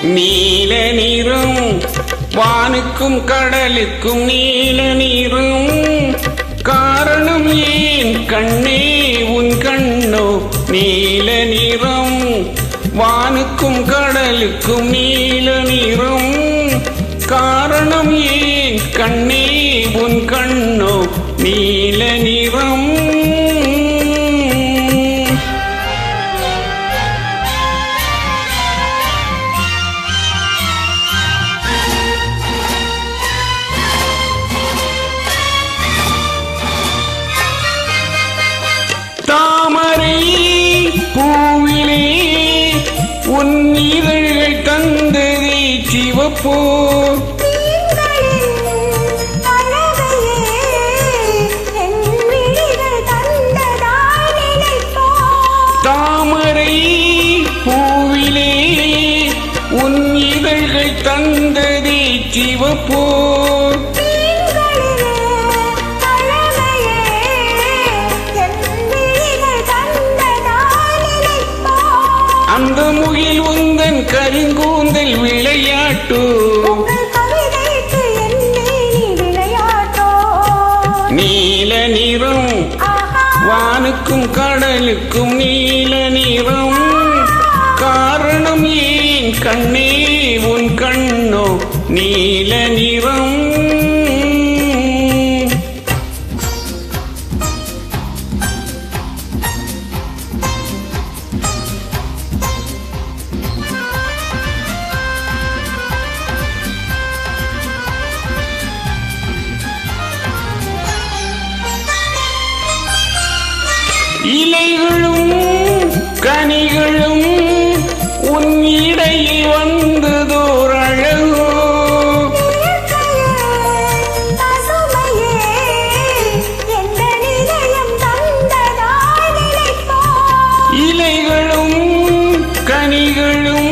நீல நிறம் வானுக்கும் கடலுக்கும் நீல நிறம் காரணம் ஏன் கண்ணே உன் கண்ணோ நீல நிறம் வானுக்கும் கடலுக்கும் நீல நிறம் காரணம் ஏன் கண்ணே உன் கண்ணோ நீல நிறம் தாமரை பூவிலே உன் இதழ்கள் தந்ததே சிவப்போ தாமரை பூவிலே உன் இதழ்கள் தந்ததே சிவப்போ அந்த முகில் உந்தன் கருங்கூந்தல் விளையாட்டோ நீல நிறம் வானுக்கும் கடலுக்கும் நீல நிறம் காரணம் ஏன் கண்ணே உன் கண்ணோ நீல நிறம் இலைகளும் கனிகளும் உன் இடையில் வந்ததோர் அழகோ இலைகளும் கனிகளும்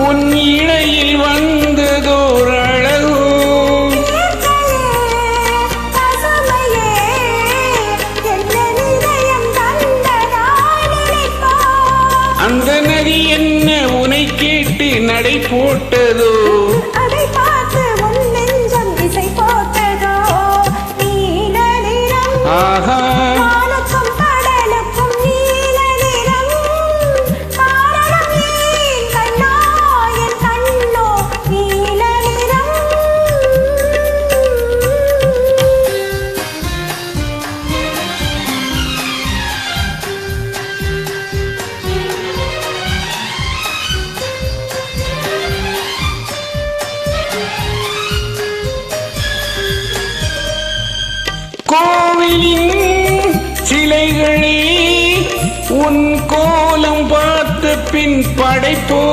உன் இடையில் வந்ததோர் அழகோ அந்த நதி என்ன உனை கேட்டு நடை போட்டதோ அதை பார்த்து உன் நெஞ்சம் இசை போட்டதோ நீல நிறம் வானுக்கும் கடலுக்கும் நீல நிறம் காரணம் ஏன் கண்ணா என் கண்ணோ நீல நிறம் கோவிலின் சிலைகளே உன் கோலம் பார்த்த பின் படைப்போ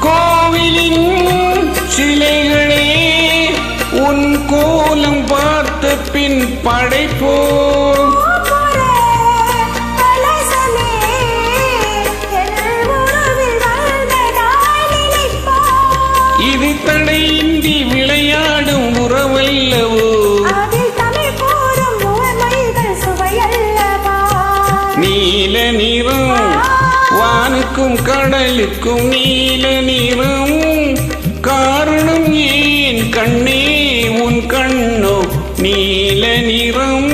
கோவிலின் சிலைகளே உன் கோலம் பார்த்த பின் படைப்போ இது தடையின்றி விளையாடும் உறவல்லவோ நீல நிறம் வானுக்கும் கடலுக்கும் நீல நிறம் காரணம் ஏன் கண்ணே உன் கண்ணோ நீல நிறம்